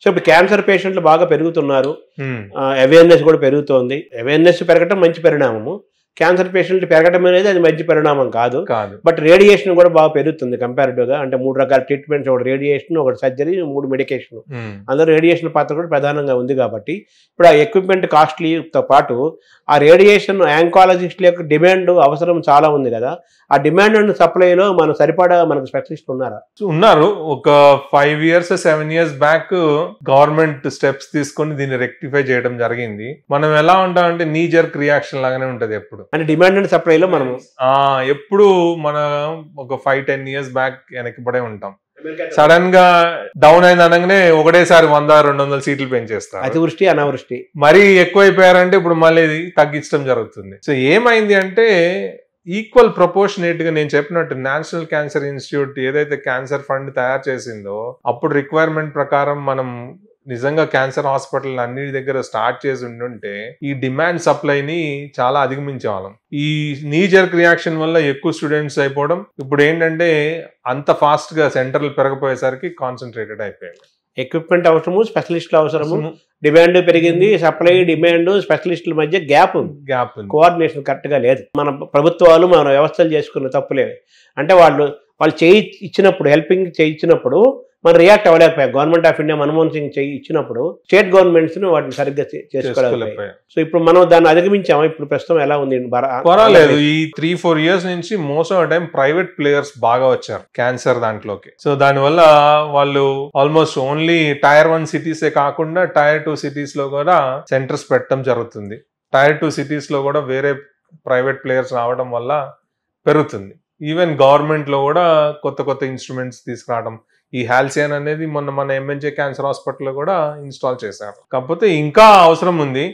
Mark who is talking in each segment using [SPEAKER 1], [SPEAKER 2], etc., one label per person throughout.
[SPEAKER 1] So ఇప్పుడు cancer పేషెంట్లు బాగా పెరుగుతున్నారు, అవేర్నెస్ కూడా పెరుగుతోంది. అవేర్నెస్ పెరగటం మంచి పరిణామము, క్యాన్సర్ పేషెంట్లు పెరగడం అనేది అది మంచి పరిణామం కాదు. బట్ రేడియేషన్ కూడా బాగా పెరుగుతుంది కంపారిటివ్గా. అంటే 3 రకాల ట్రీట్మెంట్స్, ఒకటి రేడియేషన్, ఒకటి సర్జరీ, 3 మెడికేషన్. అందులో రేడియేషన్ పాత్ర కూడా ప్రధానంగా ఉంది. కాబట్టి ఇప్పుడు ఆ ఎక్విప్మెంట్ కాస్ట్లీతో పాటు ఆ రేడియేషన్ యాంకాలజిస్టుల యొక్క డిమాండ్ అవసరం చాలా ఉంది కదా. ఆ డిమాండ్ అండ్ సప్లైలో మన సరిపడా మనకు స్పెషలిస్టులు
[SPEAKER 2] ఉన్నారు. ఒక 5 years 7 years back government steps తీసుకొని దీన్ని రెక్టిఫై చేయడం జరిగింది. మనం ఎలా ఉంటామంటే నీ జర్క్ రియాక్షన్ లాగానే ఉంటది ఎప్పుడు,
[SPEAKER 1] అంటే డిమాండ్ అండ్ సప్లైలో మనం
[SPEAKER 2] ఎప్పుడు మన ఒక 5-10 years బ్యాక్ వెనక్కి పడే ఉంటాం. సడన్ గా డౌన్ అయింది అనగానే ఒకటేసారి 100-200 సీట్లు పెంచేస్తారు.
[SPEAKER 1] అతివృష్టి అనావృష్టి
[SPEAKER 2] మరీ ఎక్కువైపోయారంటే ఇప్పుడు మళ్ళీ తగ్గించడం జరుగుతుంది. సో ఏమైంది అంటే ఈక్వల్ ప్రపోర్షనేట్ గా నేను చెప్పినట్టు నేషనల్ క్యాన్సర్ ఇన్స్టిట్యూట్ ఏదైతే క్యాన్సర్ ఫండ్ తయారు చేసిందో అప్పుడు రిక్వైర్మెంట్ ప్రకారం మనం నిజంగా క్యాన్సర్ హాస్పిటల్ అన్ని దగ్గర స్టార్ట్ చేసి ఉంటే ఈ డిమాండ్ సప్లైని చాలా అధిగమించేవాళ్ళం. ఈ నీ జర్క్ రియాక్షన్ వల్ల ఎక్కువ స్టూడెంట్స్ అయిపోవడం, ఇప్పుడు ఏంటంటే అంత ఫాస్ట్ గా సెంటర్లు పెరగపోయేసరికి కాన్సన్ట్రేటెడ్ అయిపోయింది.
[SPEAKER 1] ఎక్విప్మెంట్ అవసరము, స్పెషలిస్టుల అవసరము, డిమాండ్ పెరిగింది, సప్లై డిమాండ్ స్పెషలిస్టుల మధ్య గ్యాప్ కోఆర్డినేషన్ కరెక్ట్ గా లేదు. మన ప్రభుత్వాలు మన వ్యవస్థలు చేసుకున్న తప్పులేవి. అంటే వాళ్ళు చేయి ఇచ్చినప్పుడు, హెల్పింగ్ చేయి ఇచ్చినప్పుడు మనం రియాక్ట్ అవ్వలేకపోయాం. Government of India Manmohan Singh చేయి ఇచ్చినప్పుడు స్టేట్ గవర్నమెంట్స్ వాటిని సరిగ్గా చేసుకోలేకపోయాయి. సో ఇప్పుడు మనం దాన్ని అధిగమించాము. ఇప్పుడు ప్రస్తుతం ఎలా ఉంది?
[SPEAKER 2] పర్వాలేదు. ఈ 3-4 years నుంచి most of time private players బాగా వచ్చారు క్యాన్సర్ దాంట్లోకి. సో దానివల్ల వాళ్ళు ఆల్మోస్ట్ ఓన్లీ Tier 1 సిటీసే కాకుండా Tier 2 సిటీస్ లో కూడా సెంటర్స్ పెట్టడం జరుగుతుంది. Tier 2 సిటీస్ లో కూడా వేరే ప్రైవేట్ ప్లేయర్స్ రావడం వల్ల పెరుగుతుంది. ఈవెన్ గవర్నమెంట్ లో కూడా కొత్త ఇన్స్ట్రుమెంట్స్ తీసుకురావడం. ఈ హాల్సియన్ అనేది మన ఎంఎన్జే క్యాన్సర్ హాస్పిటల్లో కూడా ఇన్స్టాల్ చేశారు. కాకపోతే ఇంకా అవసరం ఉంది.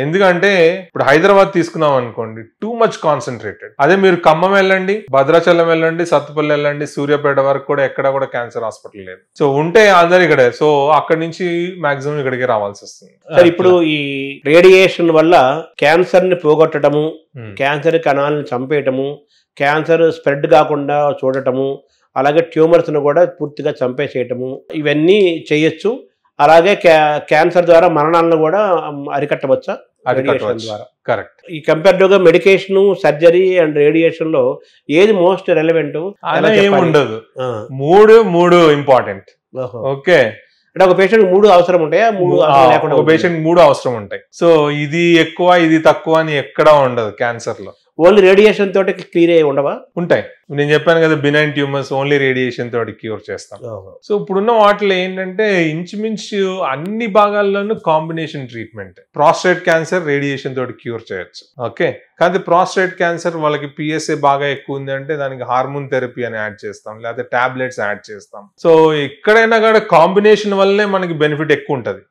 [SPEAKER 2] ఎందుకంటే ఇప్పుడు హైదరాబాద్ తీసుకున్నాం అనుకోండి, టూ మచ్ కాన్సన్ట్రేటెడ్. అదే మీరు ఖమ్మం వెళ్ళండి, భద్రాచలం వెళ్ళండి, సత్తుపల్లి వెళ్ళండి, సూర్యాపేట వరకు కూడా ఎక్కడ కూడా క్యాన్సర్ హాస్పిటల్ లేదు. సో ఉంటే అందరు ఇక్కడే. సో అక్కడి నుంచి మాక్సిమం ఇక్కడికి రావాల్సి వస్తుంది.
[SPEAKER 1] సార్ ఇప్పుడు ఈ రేడియేషన్ వల్ల క్యాన్సర్ ని పోగొట్టడము, క్యాన్సర్ కణాలను చంపేయటము, క్యాన్సర్ స్ప్రెడ్ కాకుండా చూడటము, అలాగే ట్యూమర్స్ ను కూడా పూర్తిగా చంపేసేయటము, ఇవన్నీ చేయొచ్చు. అలాగే క్యాన్సర్ ద్వారా మరణాలను కూడా అరికట్టవచ్చా రేడియేషన్ ద్వారా?
[SPEAKER 2] కరెక్ట్.
[SPEAKER 1] ఈ కంపేరిటివ్ గా మెడికేషన్, సర్జరీ అండ్ రేడియేషన్ లో ఏది మోస్ట్ రెలవెంట్?
[SPEAKER 2] ఏముండదు, మూడు ఇంపార్టెంట్. ఓకే,
[SPEAKER 1] అంటే ఒక పేషెంట్ 3 అవసరం ఉంటాయా?
[SPEAKER 2] ఒక పేషెంట్ 3 అవసరం ఉంటాయి. సో ఇది ఎక్కువ ఇది తక్కువ అని ఎక్కడా ఉండదు క్యాన్సర్ లో.
[SPEAKER 1] ఓన్లీ రేడియేషన్ తోటి క్లియర్ అయ్యి ఉండవా?
[SPEAKER 2] ఉంటాయి. నేను చెప్పాను కదా, బినైన్ ట్యూమర్స్ ఓన్లీ రేడియేషన్ తోటి క్యూర్ చేస్తాం. సో ఇప్పుడున్న వాటిలో ఏంటంటే ఇంచుమించు అన్ని భాగాల్లోనూ combination treatment. Prostate cancer radiation తోటి క్యూర్ చేయొచ్చు. ఓకే, కానీ ప్రాస్టేట్ క్యాన్సర్ వాళ్ళకి PSA బాగా ఎక్కువ ఉంది అంటే దానికి హార్మోన్ థెరపీ అని యాడ్ చేస్తాం, లేకపోతే టాబ్లెట్స్ యాడ్ చేస్తాం. సో ఎక్కడైనా కూడా కాంబినేషన్ వల్లనే మనకి బెనిఫిట్ ఎక్కువ ఉంటుంది.